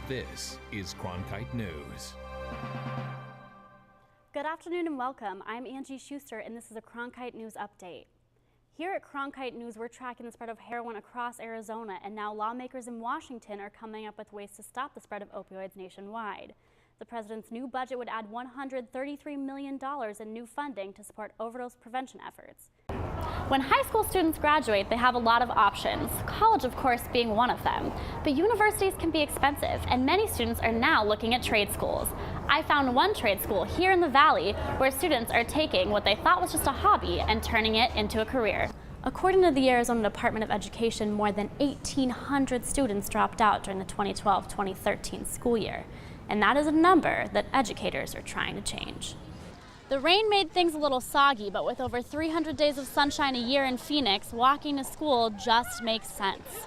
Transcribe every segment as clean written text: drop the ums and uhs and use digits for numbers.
This is Cronkite News. Good afternoon and welcome. I'm Angie Schuster and this is a Cronkite News update. Here at Cronkite News, we're tracking the spread of heroin across Arizona, and now lawmakers in Washington are coming up with ways to stop the spread of opioids nationwide. The president's new budget would add $133 million in new funding to support overdose prevention efforts. When high school students graduate, they have a lot of options, college of course being one of them. But universities can be expensive, and many students are now looking at trade schools. I found one trade school here in the Valley where students are taking what they thought was just a hobby and turning it into a career. According to the Arizona Department of Education, more than 1,800 students dropped out during the 2012-2013 school year. And that is a number that educators are trying to change. The rain made things a little soggy, but with over 300 days of sunshine a year in Phoenix, walking to school just makes sense.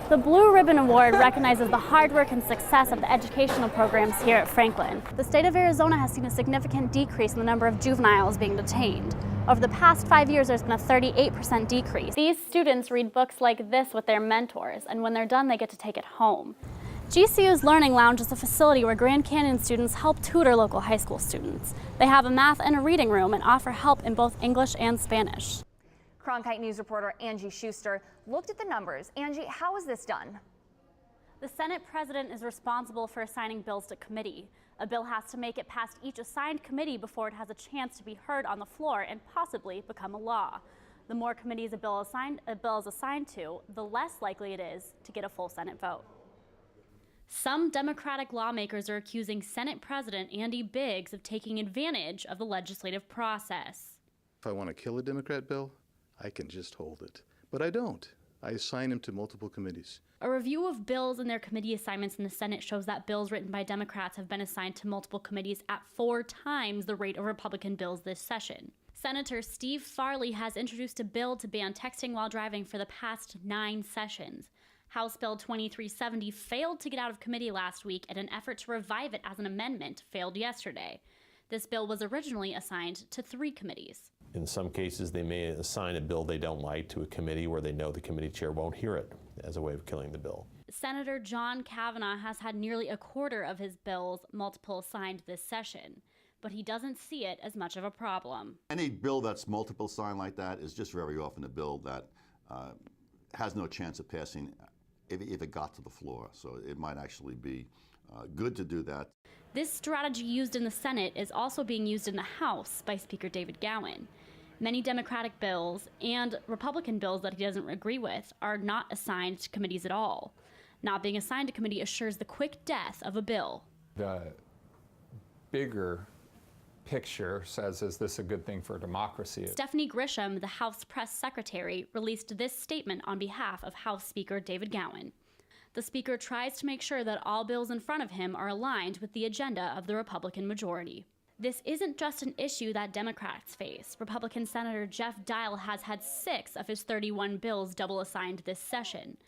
The Blue Ribbon Award recognizes the hard work and success of the educational programs here at Franklin. The state of Arizona has seen a significant decrease in the number of juveniles being detained. Over the past 5 years, there's been a 38% decrease. These students read books like this with their mentors, and when they're done, they get to take it home. GCU's Learning Lounge is a facility where Grand Canyon students help tutor local high school students. They have a math and a reading room and offer help in both English and Spanish. Cronkite News reporter Angie Schuster looked at the numbers. Angie, how is this done? The Senate president is responsible for assigning bills to committee. A bill has to make it past each assigned committee before it has a chance to be heard on the floor and possibly become a law. The more committees a bill is assigned to, the less likely it is to get a full Senate vote. Some Democratic lawmakers are accusing Senate President Andy Biggs of taking advantage of the legislative process. If I want to kill a Democrat bill, I can just hold it. But I don't. I assign him to multiple committees. A review of bills and their committee assignments in the Senate shows that bills written by Democrats have been assigned to multiple committees at 4 times the rate of Republican bills this session. Senator Steve Farley has introduced a bill to ban texting while driving for the past 9 sessions. House Bill 2370 failed to get out of committee last week, and an effort to revive it as an amendment failed yesterday. This bill was originally assigned to 3 committees. In some cases, they may assign a bill they don't like to a committee where they know the committee chair won't hear it as a way of killing the bill. Senator John Kavanaugh has had nearly a quarter of his bills multiple assigned this session, but he doesn't see it as much of a problem. Any bill that's multiple signed like that is just very often a bill that has no chance of passing if it got to the floor. So it might actually be good to do that. This strategy used in the Senate is also being used in the House by Speaker David Gowan. Many Democratic bills and Republican bills that he doesn't agree with are not assigned to committees at all. Not being assigned to committee assures the quick death of a bill. The bigger picture says, is this a good thing for democracy? Stephanie Grisham, the House press secretary, released this statement on behalf of House Speaker David Gowan. The speaker tries to make sure that all bills in front of him are aligned with the agenda of the Republican majority. This isn't just an issue that Democrats face. Republican Senator Jeff Dial has had 6 of his 31 bills double assigned this session.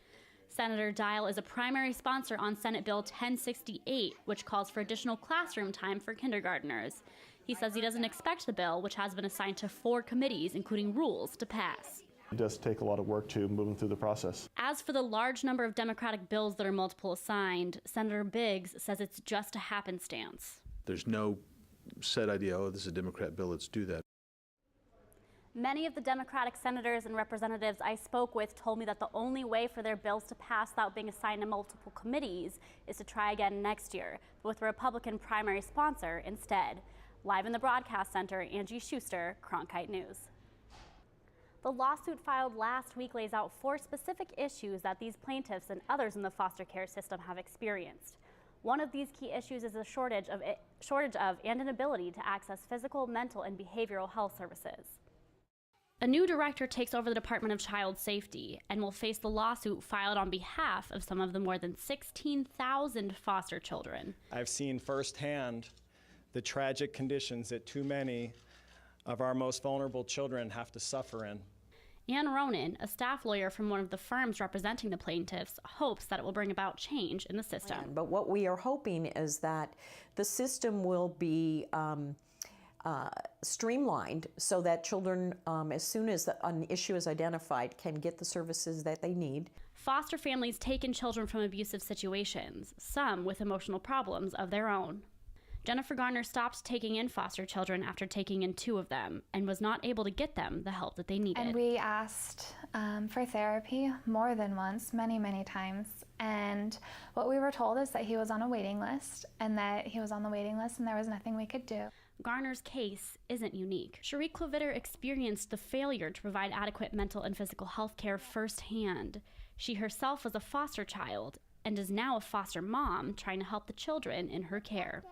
Senator Dial is a primary sponsor on Senate Bill 1068, which calls for additional classroom time for kindergartners. He says he doesn't expect the bill, which has been assigned to 4 committees, including rules, to pass. It does take a lot of work to move them through the process. As for the large number of Democratic bills that are multiple assigned, Senator Biggs says it's just a happenstance. There's no set idea, oh, this is a Democrat bill, let's do that. Many of the Democratic senators and representatives I spoke with told me that the only way for their bills to pass without being assigned to multiple committees is to try again next year, but with a Republican primary sponsor instead. Live in the Broadcast Center, Angie Schuster, Cronkite News. The lawsuit filed last week lays out 4 specific issues that these plaintiffs and others in the foster care system have experienced. One of these key issues is a shortage of and inability to access physical, mental, and behavioral health services. A new director takes over the Department of Child Safety and will face the lawsuit filed on behalf of some of the more than 16,000 foster children. I've seen firsthand the tragic conditions that too many of our most vulnerable children have to suffer in. Ann Ronan, a staff lawyer from one of the firms representing the plaintiffs, hopes that it will bring about change in the system. But what we are hoping is that the system will be streamlined so that children, as soon as an issue is identified, can get the services that they need. Foster families take in children from abusive situations, some with emotional problems of their own. Jennifer Garner stopped taking in foster children after taking in 2 of them and was not able to get them the help that they needed. And we asked for therapy more than once, many, many times. And what we were told is that he was on a waiting list and that he was on the waiting list and there was nothing we could do. Garner's case isn't unique. Cherie Clovitter experienced the failure to provide adequate mental and physical health care firsthand. She herself was a foster child and is now a foster mom trying to help the children in her care.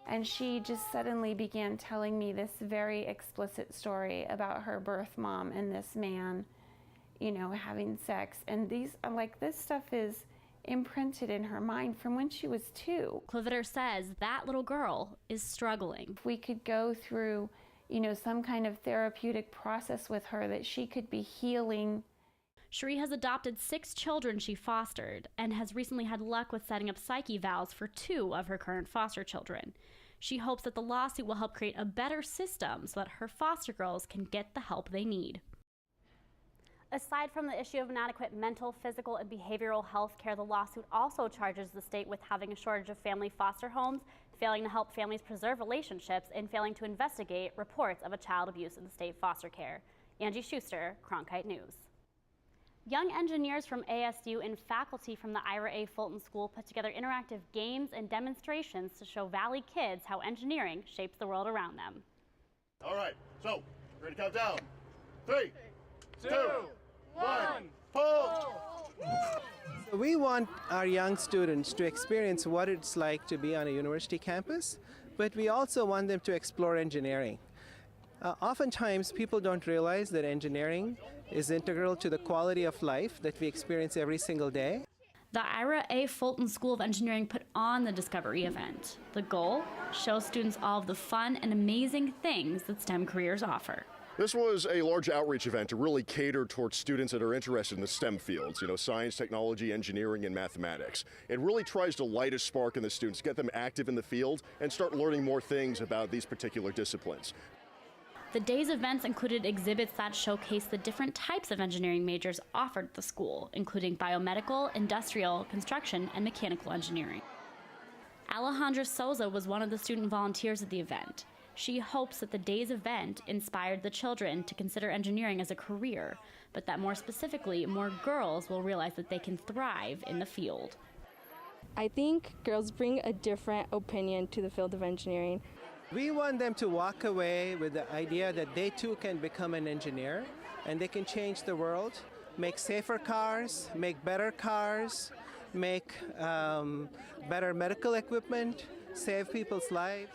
And she just suddenly began telling me this very explicit story about her birth mom and this man, you know, having sex. And I'm like, this stuff is imprinted in her mind from when she was 2. Clovitter says that little girl is struggling. If we could go through, you know, some kind of therapeutic process with her, that she could be healing. Cherie has adopted 6 children she fostered and has recently had luck with setting up psych evals for 2 of her current foster children. She hopes that the lawsuit will help create a better system so that her foster girls can get the help they need. Aside from the issue of inadequate mental, physical, and behavioral health care, the lawsuit also charges the state with having a shortage of family foster homes, failing to help families preserve relationships, and failing to investigate reports of a child abuse in the state foster care. Angie Schuster, Cronkite News. Young engineers from ASU and faculty from the Ira A. Fulton School put together interactive games and demonstrations to show Valley kids how engineering shapes the world around them. All right, so we're going to count down. 3, 2, 1, pull! So we want our young students to experience what it's like to be on a university campus, but we also want them to explore engineering. Oftentimes, people don't realize that engineering is integral to the quality of life that we experience every single day. The Ira A. Fulton School of Engineering put on the Discovery event. The goal? Show students all of the fun and amazing things that STEM careers offer. This was a large outreach event to really cater towards students that are interested in the STEM fields, you know, science, technology, engineering, and mathematics. It really tries to light a spark in the students, get them active in the field, and start learning more things about these particular disciplines. The day's events included exhibits that showcased the different types of engineering majors offered at the school, including biomedical, industrial, construction, and mechanical engineering. Alejandra Souza was one of the student volunteers at the event. She hopes that the day's event inspired the children to consider engineering as a career, but that more specifically, more girls will realize that they can thrive in the field. I think girls bring a different opinion to the field of engineering. We want them to walk away with the idea that they too can become an engineer and they can change the world, make safer cars, make better cars, make better medical equipment, save people's lives.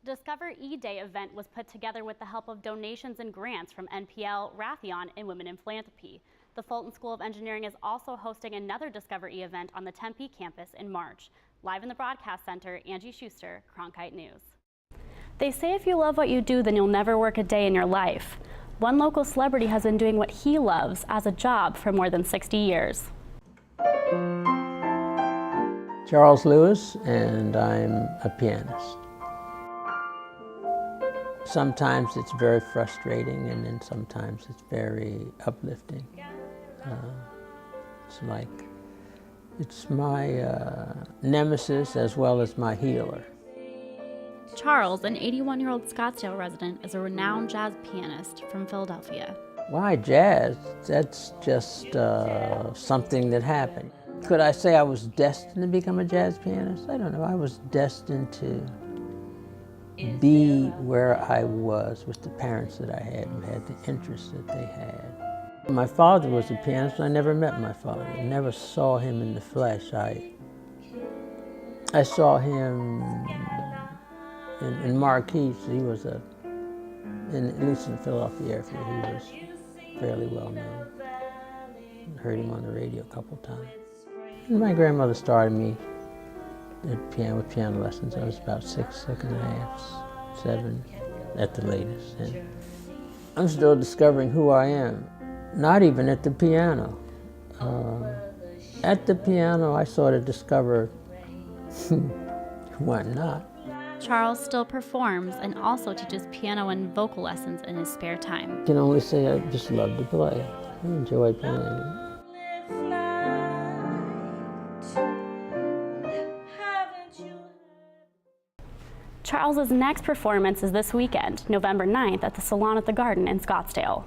The Discover E-Day event was put together with the help of donations and grants from NPL, Raytheon, and Women in Philanthropy. The Fulton School of Engineering is also hosting another Discover E event on the Tempe campus in March. Live in the Broadcast Center, Angie Schuster, Cronkite News. They say if you love what you do, then you'll never work a day in your life. One local celebrity has been doing what he loves as a job for more than 60 years. Charles Lewis, and I'm a pianist. Sometimes it's very frustrating, and then sometimes it's very uplifting. It's my nemesis as well as my healer. Charles, an 81-year-old Scottsdale resident, is a renowned jazz pianist from Philadelphia. Why jazz? That's just something that happened. Could I say I was destined to become a jazz pianist? I don't know. I was destined to be where I was with the parents that I had and had the interests that they had. My father was a pianist, but I never met my father. I never saw him in the flesh. I saw him in Marquise. He was at least in the Philadelphia airfield, he was fairly well known. I heard him on the radio a couple times. And my grandmother started me with piano lessons. I was about 6 and a half, 7 at the latest. And I'm still discovering who I am. Not even at the piano. At the piano, I sort of discovered why not. Charles still performs and also teaches piano and vocal lessons in his spare time. I can only say I just love to play. I enjoy playing. Charles's next performance is this weekend, November 9th, at the Salon at the Garden in Scottsdale.